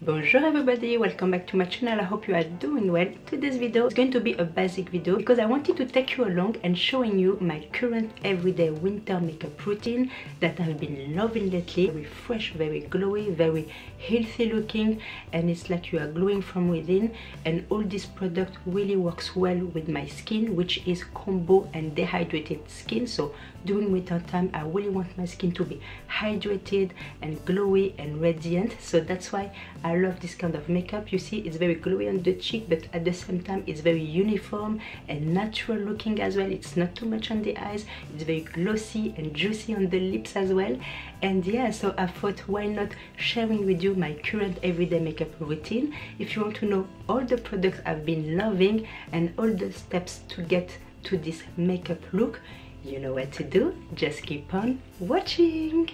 Bonjour everybody, welcome back to my channel. I hope you are doing well. Today's video is going to be a basic video because I wanted to take you along and showing you my current everyday winter makeup routine that I've been loving lately. Very fresh, very glowy, very healthy looking, and it's like you are glowing from within. And all this product really works well with my skin, which is combo and dehydrated skin. So during winter time I really want my skin to be hydrated and glowy and radiant. So that's why I love this kind of makeup. You see, it's very glowy on the cheek, but at the same time it's very uniform and natural looking as well. It's not too much on the eyes, it's very glossy and juicy on the lips as well. And yeah, so I thought, why not sharing with you my current everyday makeup routine. If you want to know all the products I've been loving and all the steps to get to this makeup look, you know what to do. Just keep on watching.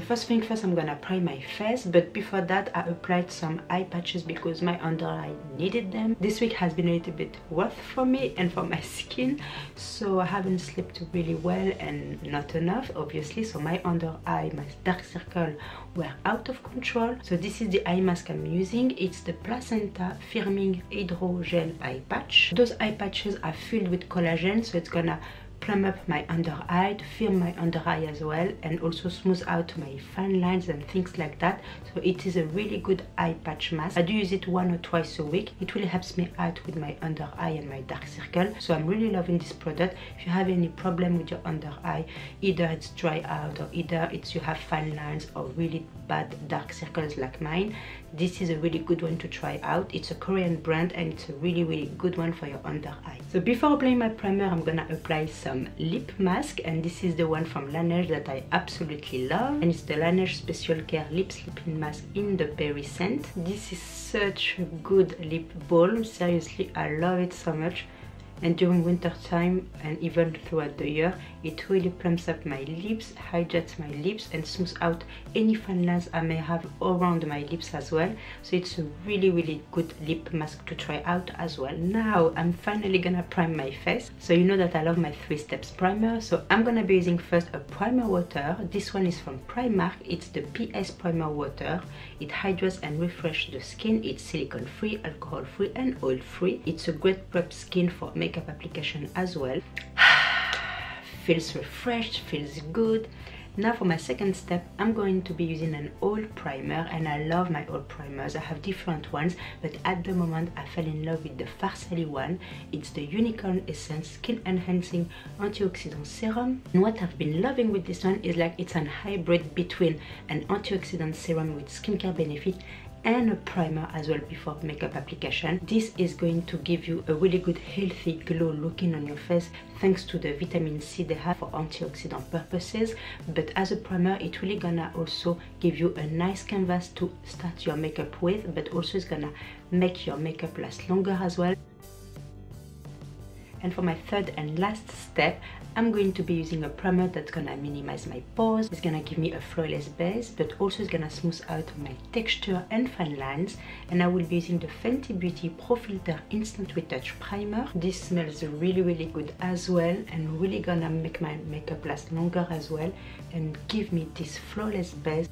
First thing first, I'm gonna prime my face, but before that I applied some eye patches because my under eye needed them. This week has been a little bit rough for me and for my skin, so I haven't slept really well and not enough obviously, so my under eye, my dark circle were out of control. So this is the eye mask I'm using. It's the Placenta Firming Hydrogel eye patch. Those eye patches are filled with collagen, so it's gonna plump up my under eye, firm my under eye as well, and also smooth out my fine lines and things like that. So it is a really good eye patch mask. I do use it 1 or twice a week. It really helps me out with my under eye and my dark circle, so I'm really loving this product. If you have any problem with your under eye, either it's dry out or either it's you have fine lines or really bad dark circles like mine, this is a really good one to try out. It's a Korean brand and it's a really good one for your under eye. So before applying my primer, I'm gonna apply some lip mask, and this is the one from Laneige that I absolutely love, and it's the Laneige Special Care Lip Sleeping Mask in the berry scent. This is such a good lip balm, seriously I love it so much. And during winter time and even throughout the year, it really plumps up my lips, hydrates my lips, and smooths out any fine lines I may have around my lips as well. So it's a really good lip mask to try out as well. Now I'm finally gonna prime my face. So you know that I love my 3 steps primer, so I'm gonna be using first a primer water. This one is from Primark. It's the PS Primer Water. It hydrates and refreshes the skin. It's silicone free, alcohol free, and oil free. It's a great prep skin for makeup application as well. Feels refreshed, feels good. Now for my second step, I'm going to be using an oil primer, and I love my oil primers. I have different ones, but at the moment I fell in love with the Farsali one. It's the Unicorn Essence Skin Enhancing Antioxidant Serum, and what I've been loving with this one is like it's an hybrid between an antioxidant serum with skincare benefit and a primer as well before makeup application. This is going to give you a really good healthy glow looking on your face thanks to the vitamin C they have for antioxidant purposes, but as a primer it really gonna also give you a nice canvas to start your makeup with, but also it's gonna make your makeup last longer as well. And for my third and last step, I'm going to be using a primer that's gonna minimize my pores. It's gonna give me a flawless base, but also it's gonna smooth out my texture and fine lines. And I will be using the Fenty Beauty Pro Filter Instant Retouch Primer. This smells really good as well, and really gonna make my makeup last longer as well and give me this flawless base.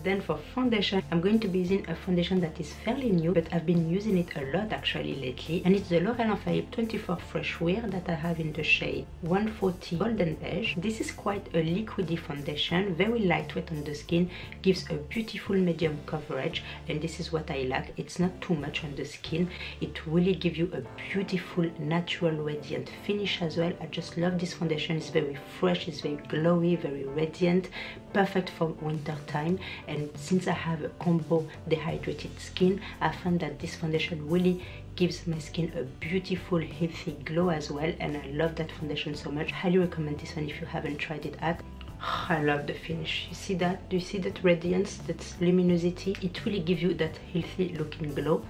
Then for foundation, I'm going to be using a foundation that is fairly new, but I've been using it a lot actually lately, and it's the L'Oréal Infallible 24 Fresh Wear that I have in the shade 140 Golden Beige. This is quite a liquidy foundation, very lightweight on the skin, gives a beautiful medium coverage, and this is what I like. It's not too much on the skin. It really gives you a beautiful natural radiant finish as well. I just love this foundation. It's very fresh, it's very glowy, very radiant, perfect for winter time. And since I have a combo dehydrated skin, I found that this foundation really gives my skin a beautiful healthy glow as well, and I love that foundation so much. Highly recommend this one if you haven't tried it out. I love the finish. You see that? Do you see that radiance, that luminosity? It really gives you that healthy looking glow.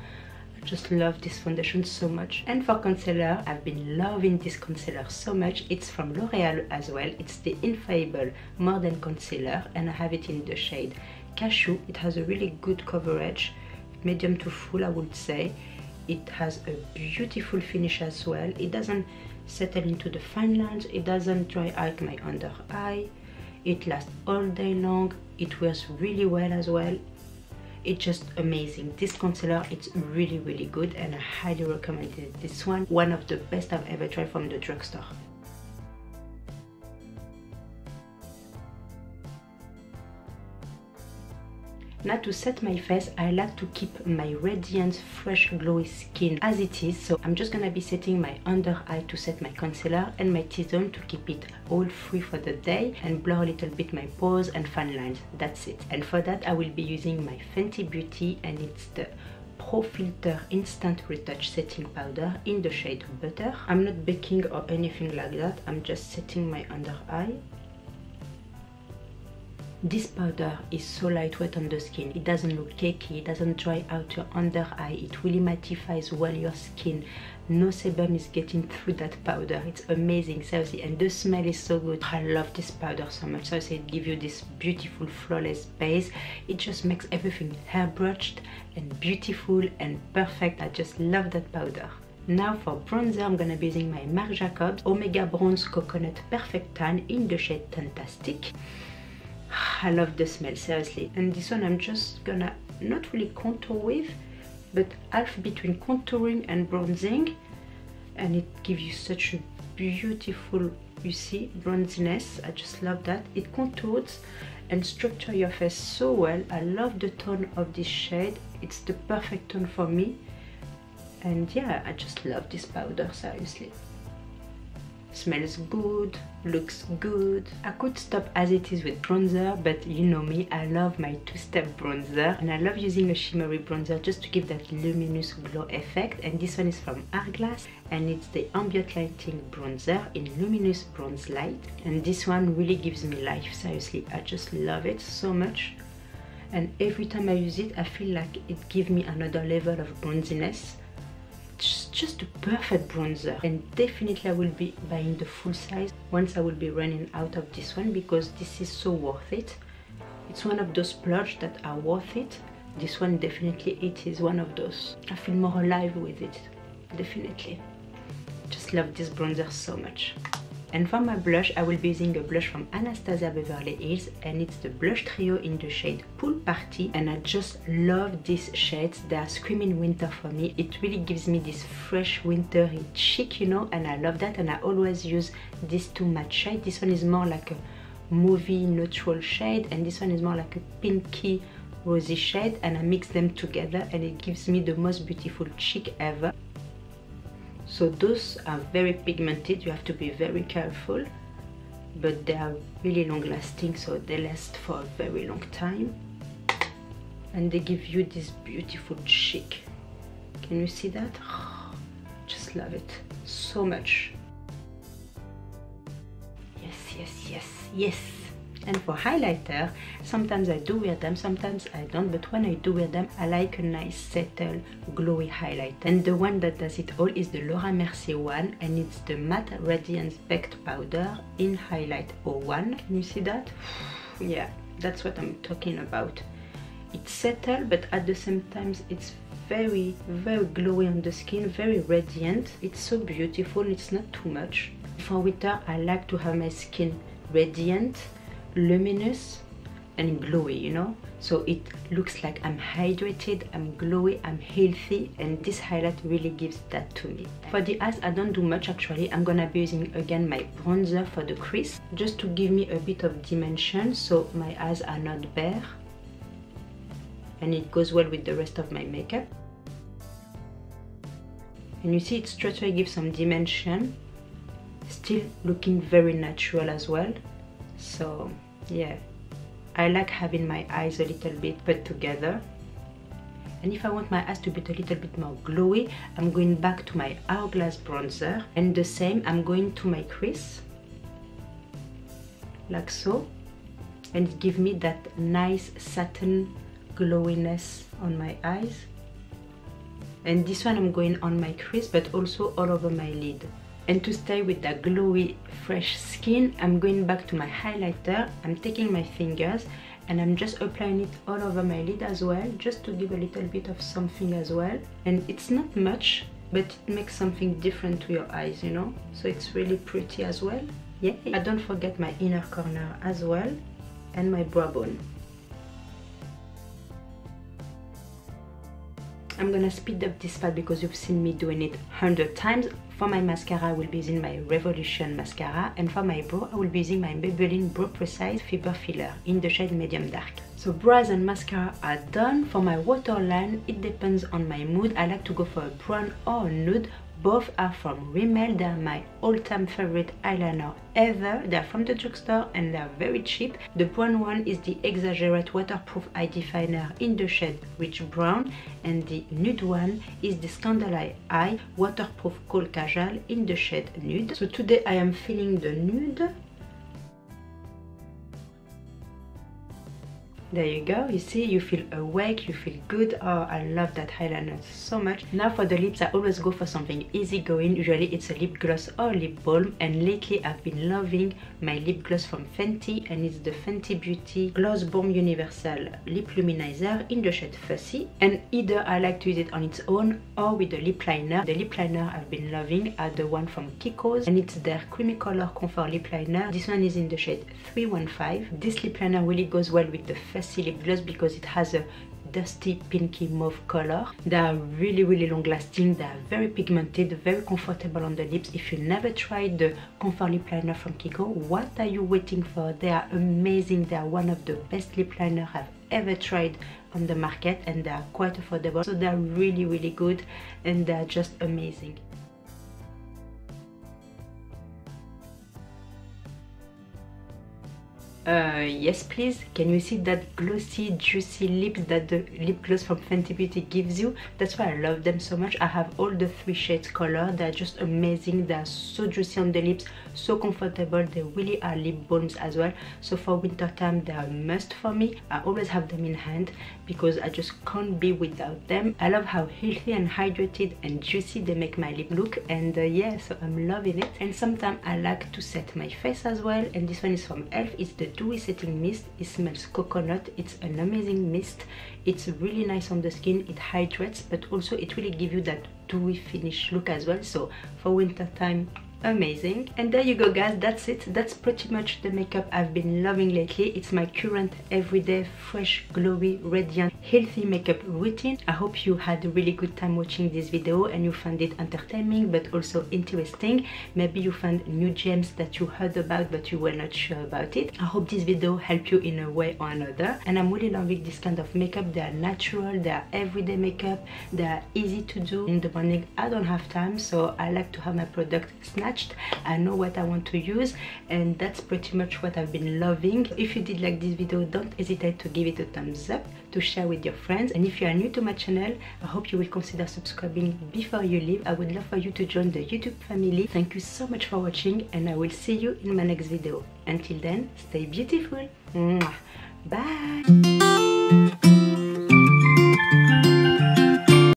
I just love this foundation so much. And for concealer, I've been loving this concealer so much. It's from L'Oréal as well. It's the Infallible More Than Concealer, and I have it in the shade Cashew. It has a really good coverage, medium to full I would say. It has a beautiful finish as well. It doesn't settle into the fine lines, it doesn't dry out my under eye, It lasts all day long. It wears really well as well. It's just amazing. This concealer, it's really good, and I highly recommend it. This one of the best I've ever tried from the drugstore. Now to set my face, I like to keep my radiant, fresh, glowy skin as it is. So I'm just gonna be setting my under eye to set my concealer and my T-zone to keep it all free for the day and blur a little bit my pores and fine lines. That's it. And for that, I will be using my Fenty Beauty, and it's the Pro Filter Instant Retouch Setting Powder in the shade Butter. I'm not baking or anything like that. I'm just setting my under eye. This powder is so lightweight on the skin. It doesn't look cakey, it doesn't dry out your under eye, it really mattifies well your skin. No sebum is getting through that powder. It's amazing, seriously, and the smell is so good. I love this powder so much. So it gives you this beautiful flawless base. It just makes everything hair brushed and beautiful and perfect. I just love that powder. Now for bronzer, I'm gonna be using my Marc Jacobs Omega Bronze Coconut Perfect Tan in the shade Fantastic. I love the smell, seriously. And this one I'm just gonna not really contour with, but half between contouring and bronzing, and it gives you such a beautiful, you see, bronziness. I just love that. It contours and structures your face so well. I love the tone of this shade. It's the perfect tone for me, and yeah, I just love this powder, seriously. Smells good, looks good. I could stop as it is with bronzer, but you know me, I love my two-step bronzer, and I love using a shimmery bronzer just to give that luminous glow effect. And this one is from Hourglass, and it's the Ambient Lighting Bronzer in Luminous Bronze Light, and this one really gives me life, seriously. I just love it so much, and every time I use it I feel like it gives me another level of bronziness. Just a perfect bronzer, and definitely I will be buying the full size once I will be running out of this one, because this is so worth it. It's one of those splurges that are worth it. This one definitely, it is one of those. I feel more alive with it, definitely. Just love this bronzer so much. And for my blush, I will be using a blush from Anastasia Beverly Hills, and it's the Blush Trio in the shade Pool Party, and I just love these shades. They are screaming winter for me. It really gives me this fresh wintry chic, you know, and I love that, and I always use these two matte shades. This one is more like a movie neutral shade, and this one is more like a pinky rosy shade, and I mix them together and it gives me the most beautiful chic ever. So those are very pigmented, you have to be very careful, but they are really long lasting, so they last for a very long time, and they give you this beautiful chic. Can you see that? Oh, just love it so much. Yes. And for highlighter, sometimes I do wear them, sometimes I don't, but when I do wear them, I like a nice settle glowy highlight. And the one that does it all is the Laura Mercier one, and it's the Matte Radiance Baked Powder in Highlight 01. Can you see that? Yeah, that's what I'm talking about. It's settle, but at the same time it's very glowy on the skin, very radiant. It's so beautiful, it's not too much. For winter, I like to have my skin radiant, luminous and glowy, you know, so it looks like I'm hydrated, I'm glowy, I'm healthy, and this highlight really gives that to me. For the eyes, I don't do much actually. I'm gonna be using again my bronzer for the crease, just to give me a bit of dimension so my eyes are not bare, and it goes well with the rest of my makeup. And you see, it straight away gives some dimension, still looking very natural as well. So yeah, I like having my eyes a little bit put together. And if I want my eyes to be a little bit more glowy, I'm going back to my Hourglass bronzer, and the same, I'm going to my crease like so, and it gives me that nice satin glowiness on my eyes. And this one I'm going on my crease, but also all over my lid. And to stay with that glowy fresh skin, I'm going back to my highlighter. I'm taking my fingers and I'm just applying it all over my lid as well, just to give a little bit of something as well. And it's not much, but it makes something different to your eyes, you know, so it's really pretty as well. Yay! Don't forget my inner corner as well and my brow bone. I'm gonna speed up this part because you've seen me doing it 100 times. For my mascara, I will be using my Revolution mascara, and for my brow, I will be using my Maybelline Brow Precise Fiber Filler in the shade Medium Dark. So brows and mascara are done. For my waterline, it depends on my mood. I like to go for a brown or a nude. Both are from Rimmel. They are my all-time favorite eyeliner ever. They are from the drugstore and they are very cheap. The brown one is the Exaggerate Waterproof Eye Definer in the shade Rich Brown, and the nude one is the Scandal Eye Waterproof Kohl Kajal in the shade Nude. So today I am feeling the nude. There you go, you see, you feel awake, you feel good. Oh, I love that eyeliner so much. Now for the lips, I always go for something easygoing. Usually it's a lip gloss or lip balm, and lately I've been loving my lip gloss from Fenty, and it's the Fenty Beauty Gloss Bomb Universal Lip Luminizer in the shade Fussy. And either I like to use it on its own or with the lip liner. The lip liner I've been loving are the one from Kiko's, and it's their Creamy Color Comfort Lip Liner. This one is in the shade 315. This lip liner really goes well with the lip gloss because it has a dusty pinky mauve color. They are really long lasting. They are very pigmented, very comfortable on the lips. If you never tried the Comfort Lip Liner from Kiko, what are you waiting for? They are amazing. They are one of the best lip liner I've ever tried on the market, and they are quite affordable. So they are really good, and they are just amazing. Yes please, can you see that glossy juicy lips that the lip gloss from Fenty Beauty gives you? That's why I love them so much. I have all the 3 shades color. They're just amazing. They're so juicy on the lips, so comfortable. They really are lip balms as well. So for winter time, they are a must for me. I always have them in hand because I just can't be without them. I love how healthy and hydrated and juicy they make my lip look, and yeah, so I'm loving it. And sometimes I like to set my face as well, and this one is from Elf. It's the Dewy Setting Mist. It smells coconut. It's an amazing mist. It's really nice on the skin. It hydrates, but also it really gives you that dewy finish look as well. So for winter time, amazing. And there you go guys, that's it. That's pretty much the makeup I've been loving lately. It's my current everyday fresh, glowy, radiant, healthy makeup routine. I hope you had a really good time watching this video and you found it entertaining but also interesting. Maybe you found new gems that you heard about but you were not sure about it. I hope this video helped you in a way or another, and I'm really loving this kind of makeup. They are natural, they are everyday makeup, they are easy to do. In the morning I don't have time, so I like to have my product snatched. I know what I want to use, and that's pretty much what I've been loving. If you did like this video, don't hesitate to give it a thumbs up, to share with your friends, and if you are new to my channel, I hope you will consider subscribing before you leave. I would love for you to join the YouTube family. Thank you so much for watching, and I will see you in my next video. Until then, stay beautiful. Mwah. Bye.